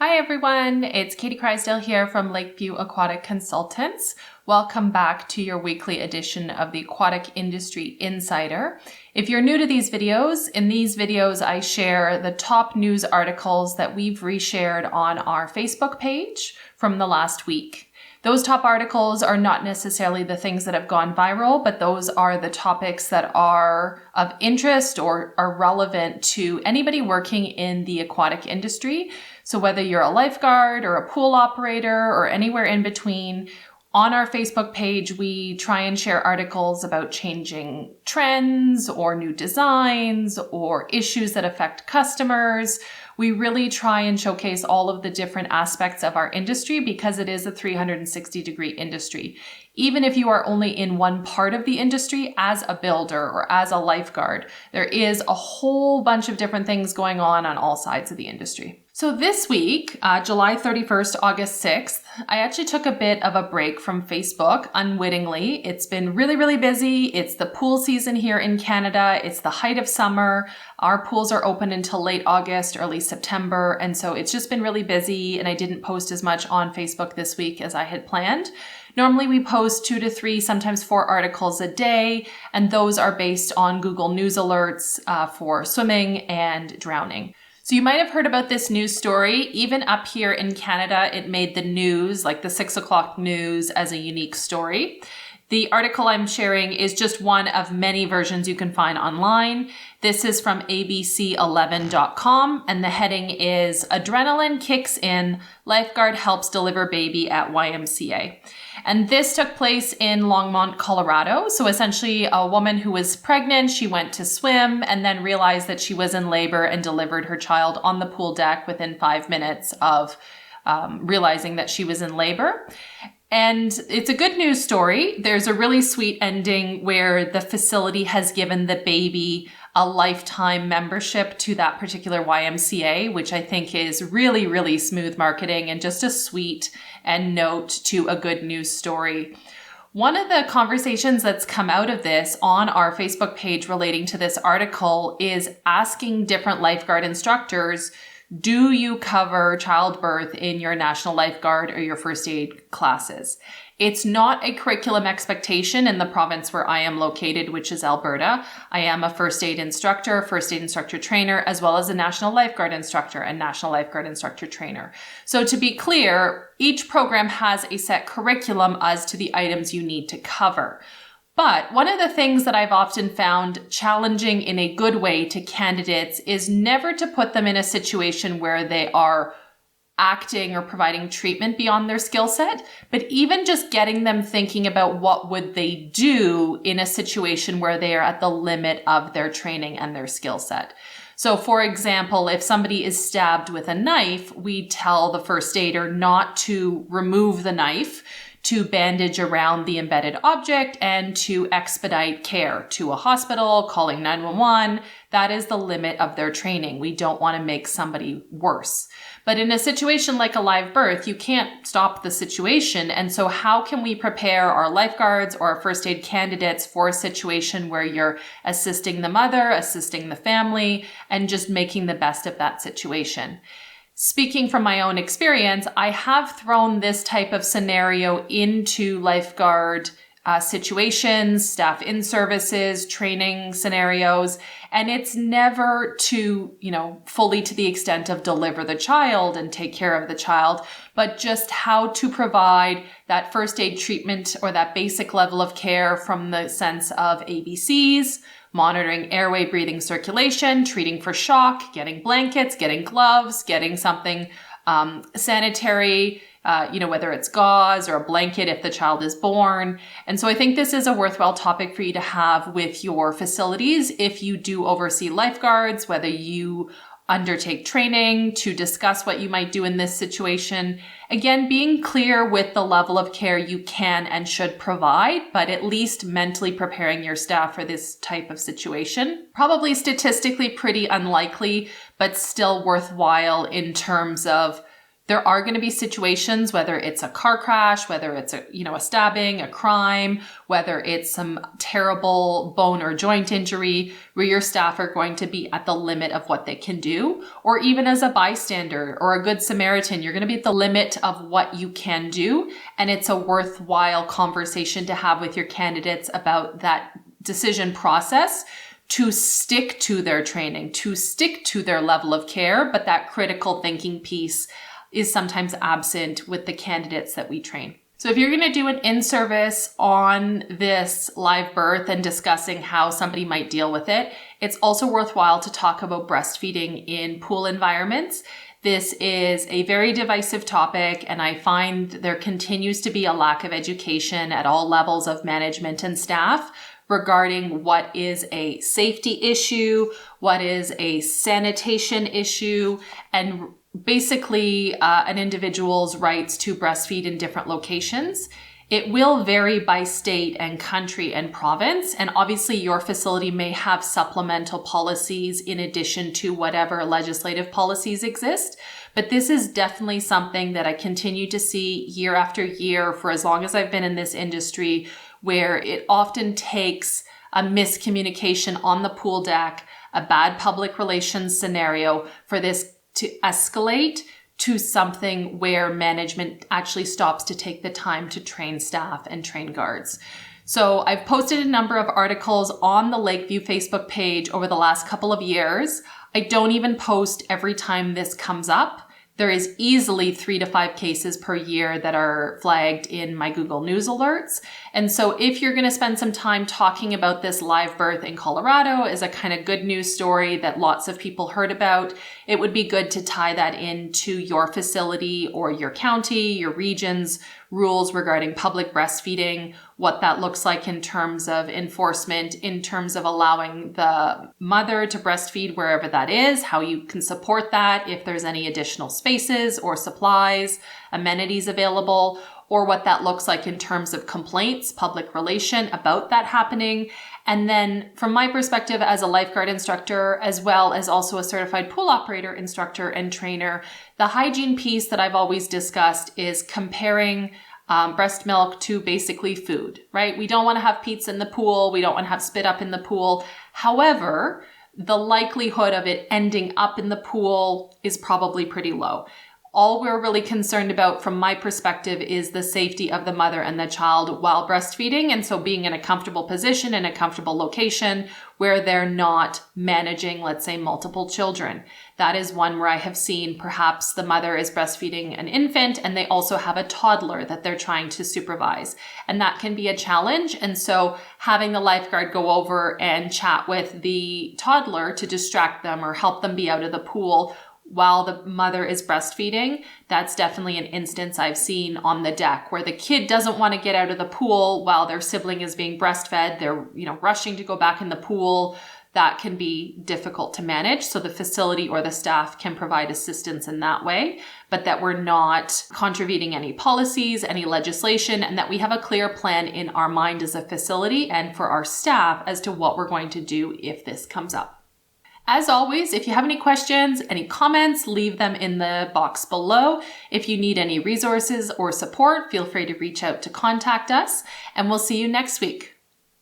Hi everyone, it's Katie Crysdale here from Lakeview Aquatic Consultants. Welcome back to your weekly edition of the Aquatic Industry Insider. If you're new to these videos, in these videos I share the top news articles that we've reshared on our Facebook page from the last week. Those top articles are not necessarily the things that have gone viral, but those are the topics that are of interest or are relevant to anybody working in the aquatic industry. So whether you're a lifeguard or a pool operator or anywhere in between, on our Facebook page, we try and share articles about changing trends or new designs or issues that affect customers. We really try and showcase all of the different aspects of our industry because it is a 360-degree industry. Even if you are only in one part of the industry as a builder or as a lifeguard, there is a whole bunch of different things going on all sides of the industry. So this week, July 31st, August 6th, I actually took a bit of a break from Facebook unwittingly. It's been really busy. It's the pool season here in Canada. It's the height of summer. Our pools are open until late August, early September. And so it's just been really busy and I didn't post as much on Facebook this week as I had planned. Normally we post 2 to 3, sometimes 4 articles a day, and those are based on Google News alerts for swimming and drowning. So you might have heard about this news story. Even up here in Canada, it made the news, like the 6 o'clock news, as a unique story. The article I'm sharing is just one of many versions you can find online. This is from abc11.com, and the heading is Adrenaline Kicks In, Lifeguard Helps Deliver Baby at YMCA. And this took place in Longmont, Colorado. So essentially a woman who was pregnant, she went to swim and then realized that she was in labor and delivered her child on the pool deck within 5 minutes of realizing that she was in labor. And it's a good news story. There's a really sweet ending where the facility has given the baby a lifetime membership to that particular YMCA, which I think is really smooth marketing and just a sweet end note to a good news story. One of the conversations that's come out of this on our Facebook page relating to this article is asking different lifeguard instructors, do you cover childbirth in your national lifeguard or your first aid classes? It's not a curriculum expectation in the province where I am located, which is Alberta. I am a first aid instructor trainer, as well as a national lifeguard instructor and national lifeguard instructor trainer. So to be clear, each program has a set curriculum as to the items you need to cover. But one of the things that I've often found challenging in a good way to candidates is never to put them in a situation where they are acting or providing treatment beyond their skill set, but even just getting them thinking about what would they do in a situation where they are at the limit of their training and their skill set. So for example, if somebody is stabbed with a knife, we tell the first aider not to remove the knife, to bandage around the embedded object and to expedite care to a hospital, calling 911. That is the limit of their training. We don't want to make somebody worse. But in a situation like a live birth, you can't stop the situation. And so how can we prepare our lifeguards or our first aid candidates for a situation where you're assisting the mother, assisting the family, and just making the best of that situation? Speaking from my own experience, I have thrown this type of scenario into lifeguard situations, staff in services, training scenarios, and it's never to, fully to the extent of deliver the child and take care of the child, but just how to provide that first aid treatment or that basic level of care from the sense of ABCs, monitoring airway, breathing, circulation, treating for shock, getting blankets, getting gloves, getting something sanitary, whether it's gauze or a blanket if the child is born. And so I think this is a worthwhile topic for you to have with your facilities if you do oversee lifeguards, whether you undertake training to discuss what you might do in this situation. Again, being clear with the level of care you can and should provide, but at least mentally preparing your staff for this type of situation. Probably statistically pretty unlikely, but still worthwhile in terms of There are going to be situations, whether it's a car crash, whether it's a stabbing, a crime, whether it's some terrible bone or joint injury, where your staff are going to be at the limit of what they can do. Or even as a bystander or a good Samaritan, you're going to be at the limit of what you can do. And it's a worthwhile conversation to have with your candidates about that decision process, to stick to their training, to stick to their level of care. But that critical thinking piece is sometimes absent with the candidates that we train. So if you're going to do an in-service on this live birth and discussing how somebody might deal with it, it's also worthwhile to talk about breastfeeding in pool environments. This is a very divisive topic, and I find there continues to be a lack of education at all levels of management and staff regarding what is a safety issue, what is a sanitation issue, and basically an individual's rights to breastfeed in different locations. It will vary by state and country and province, and obviously your facility may have supplemental policies in addition to whatever legislative policies exist. But this is definitely something that I continue to see year after year for as long as I've been in this industry, where it often takes a miscommunication on the pool deck, a bad public relations scenario for this to escalate to something where management actually stops to take the time to train staff and train guards. So I've posted a number of articles on the Lakeview Facebook page over the last couple of years. I don't even post every time this comes up. There is easily 3 to 5 cases per year that are flagged in my Google News alerts. And so if you're going to spend some time talking about this live birth in Colorado as a kind of good news story that lots of people heard about, it would be good to tie that into your facility or your county, your region's rules regarding public breastfeeding, what that looks like in terms of enforcement, in terms of allowing the mother to breastfeed wherever that is, how you can support that, if there's any additional spaces or supplies, amenities available, or what that looks like in terms of complaints, public relation about that happening. And then from my perspective as a lifeguard instructor, as well as also a certified pool operator instructor and trainer, the hygiene piece that I've always discussed is comparing breast milk to basically food, right? We don't want to have pizza in the pool. We don't want to have spit up in the pool. However, the likelihood of it ending up in the pool is probably pretty low. All we're really concerned about from my perspective is the safety of the mother and the child while breastfeeding. And so being in a comfortable position in a comfortable location where they're not managing, let's say, multiple children. That is one where I have seen perhaps the mother is breastfeeding an infant and they also have a toddler that they're trying to supervise. And that can be a challenge. And so having the lifeguard go over and chat with the toddler to distract them or help them be out of the pool while the mother is breastfeeding, that's definitely an instance I've seen on the deck where the kid doesn't want to get out of the pool while their sibling is being breastfed. They're, rushing to go back in the pool. That can be difficult to manage. So the facility or the staff can provide assistance in that way, but that we're not contravening any policies, any legislation, and that we have a clear plan in our mind as a facility and for our staff as to what we're going to do if this comes up. As always, if you have any questions, any comments, leave them in the box below. If you need any resources or support, feel free to reach out to contact us, and we'll see you next week.